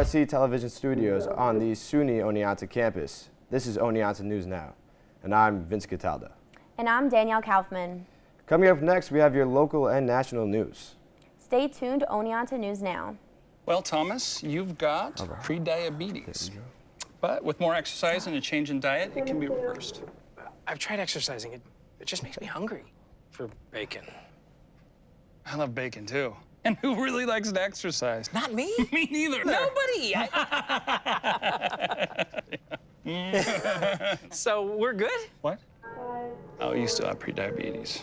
WLC television studios on the SUNY Oneonta campus. This is Oneonta News Now, and I'm Vince Cataldo. And I'm Danielle Kaufman. Coming up next, we have your local and national news. Stay tuned to Oneonta News Now. Well, Thomas, you've got pre-diabetes, but with more exercise and a change in diet, it can be reversed. I've tried exercising. It just makes me hungry for bacon. I love bacon, too. And who really likes to exercise? Not me. Me neither. Nobody. So we're good? What? Oh, you still have pre-diabetes.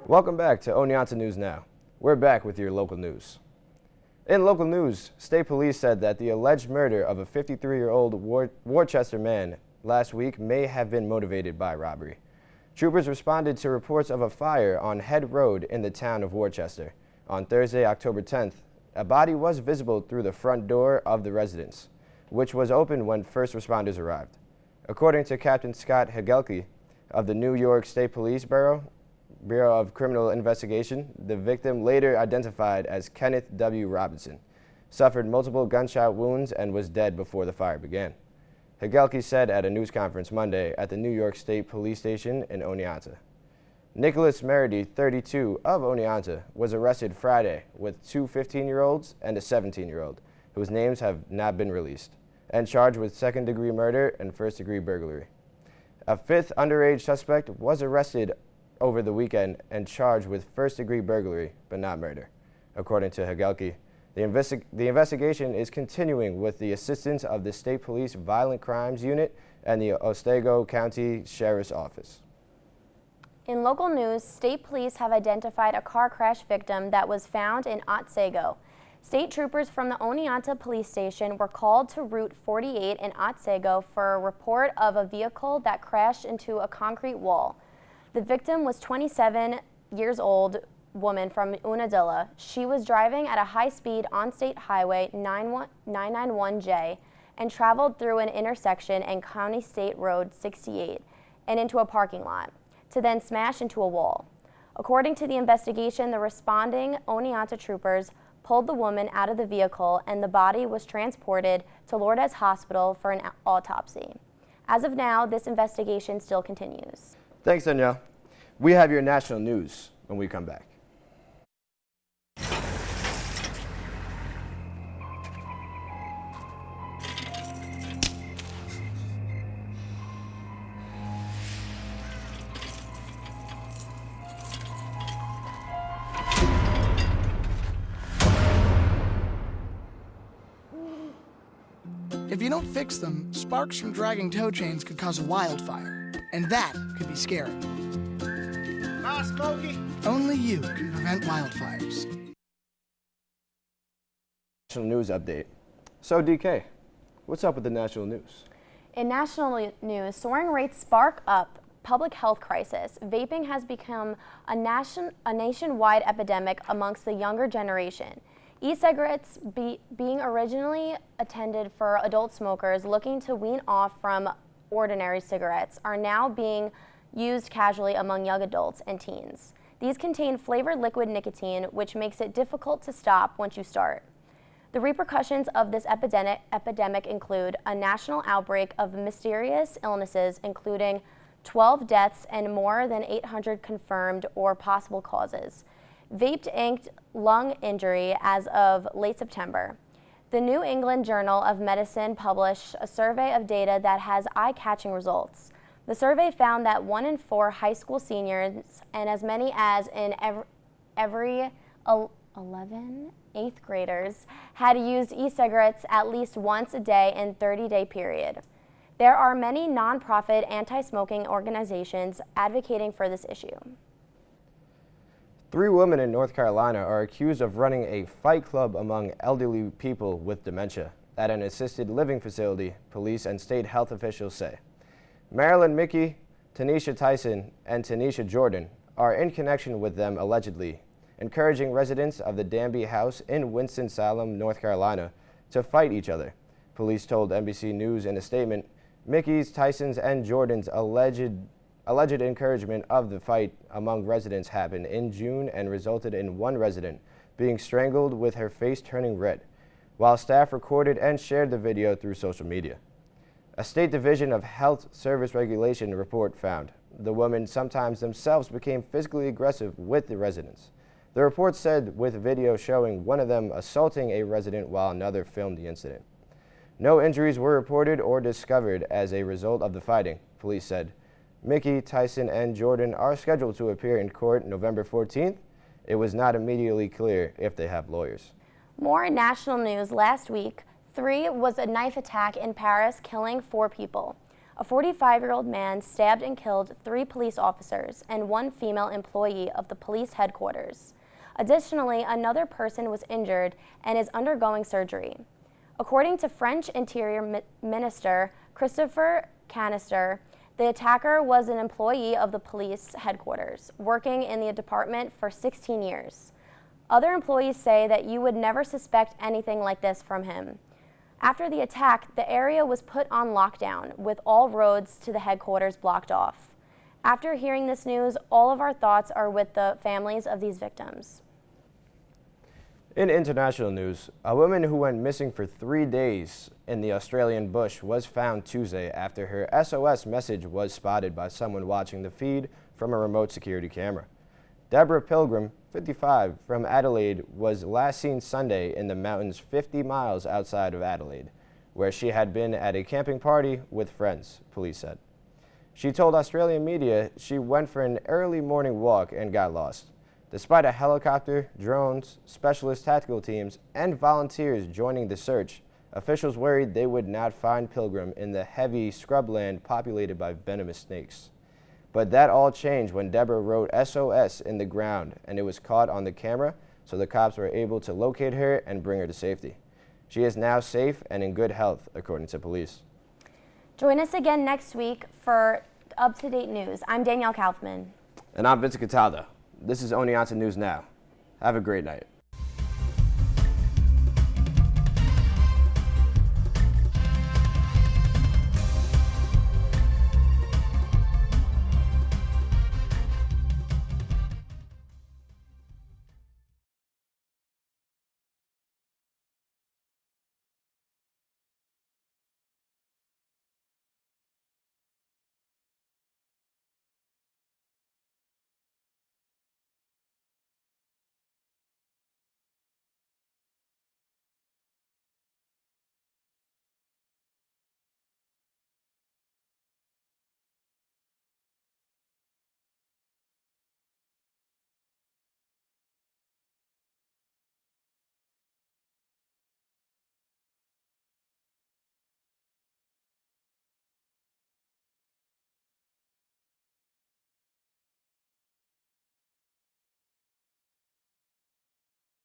Welcome back to Oneonta News Now. We're back with your local news. In local news, state police said that the alleged murder of a 53-year-old Worcester man last week may have been motivated by robbery. Troopers responded to reports of a fire on Head Road in the town of Worcester. On Thursday, October 10th, a body was visible through the front door of the residence, which was open when first responders arrived. According to Captain Scott Hegelke of the New York State Police Bureau of Criminal Investigation, the victim, later identified as Kenneth W. Robinson, suffered multiple gunshot wounds and was dead before the fire began. Hegelke said at a news conference Monday at the New York State Police Station in Oneonta. Nicholas Meredy, 32, of Oneonta, was arrested Friday with two 15-year-olds and a 17-year-old, whose names have not been released, and charged with second-degree murder and first-degree burglary. A fifth underage suspect was arrested over the weekend and charged with first-degree burglary, but not murder. According to Hegelke, the investigation is continuing with the assistance of the State Police Violent Crimes Unit and the Otsego County Sheriff's Office. In local news, state police have identified a car crash victim that was found in Otsego. State troopers from the Oneonta Police Station were called to Route 48 in Otsego for a report of a vehicle that crashed into a concrete wall. The victim was 27 years old woman from Unadilla. She was driving at a high speed on State Highway 991J and traveled through an intersection and County State Road 68 and into a parking lot, to then smash into a wall. According to the investigation, the responding Oneonta troopers pulled the woman out of the vehicle and the body was transported to Lourdes Hospital for an autopsy. As of now, this investigation still continues. Thanks, Danielle. We have your national news when we come back. If you don't fix them, sparks from dragging tow chains could cause a wildfire, and that could be scary. Hi, Smokey. Only you can prevent wildfires. National news update. So, DK, what's up with the national news? In national news, soaring rates spark up public health crisis. Vaping has become a nationwide epidemic amongst the younger generation. E-cigarettes being originally intended for adult smokers looking to wean off from ordinary cigarettes are now being used casually among young adults and teens. These contain flavored liquid nicotine, which makes it difficult to stop once you start. The repercussions of this epidemic include a national outbreak of mysterious illnesses, including 12 deaths and more than 800 confirmed or possible causes. Vape-inked lung injury as of late September. The New England Journal of Medicine published a survey of data that has eye-catching results. The survey found that 1 in 4 high school seniors and as many as in every 11 eighth graders had used e-cigarettes at least once a day in a 30-day period. There are many nonprofit anti-smoking organizations advocating for this issue. 3 women in North Carolina are accused of running a fight club among elderly people with dementia at an assisted living facility, police and state health officials say. Marilyn Mickey, Tanisha Tyson, and Tanisha Jordan are in connection with them allegedly, encouraging residents of the Danby House in Winston-Salem, North Carolina, to fight each other. Police told NBC News in a statement, Mickey's, Tyson's, and Jordan's alleged encouragement of the fight among residents happened in June and resulted in one resident being strangled with her face turning red. while staff recorded and shared the video through social media. A State Division of Health Service Regulation report found the women sometimes themselves became physically aggressive with the residents. The report said with video showing one of them assaulting a resident while another filmed the incident. No injuries were reported or discovered as a result of the fighting, police said. Mickey, Tyson, and Jordan are scheduled to appear in court November 14th. It was not immediately clear if they have lawyers. More national news last week. 3 was a knife attack in Paris, killing 4 people. A 45-year-old man stabbed and killed 3 police officers and 1 female employee of the police headquarters. Additionally, another person was injured and is undergoing surgery. According to French Interior Minister Christopher Canister, the attacker was an employee of the police headquarters, working in the department for 16 years. Other employees say that you would never suspect anything like this from him. After the attack, the area was put on lockdown, with all roads to the headquarters blocked off. After hearing this news, all of our thoughts are with the families of these victims. In international news, a woman who went missing for 3 days in the Australian bush was found Tuesday after her SOS message was spotted by someone watching the feed from a remote security camera. Deborah Pilgrim, 55, from Adelaide, was last seen Sunday in the mountains 50 miles outside of Adelaide, where she had been at a camping party with friends, police said. She told Australian media she went for an early morning walk and got lost. Despite a helicopter, drones, specialist tactical teams, and volunteers joining the search, officials worried they would not find Pilgrim in the heavy scrubland populated by venomous snakes. But that all changed when Deborah wrote SOS in the ground, and it was caught on the camera, so the cops were able to locate her and bring her to safety. She is now safe and in good health, according to police. Join us again next week for up-to-date news. I'm Danielle Kaufman. And I'm Vincent Cataldo. This is ONN News Now. Have a great night.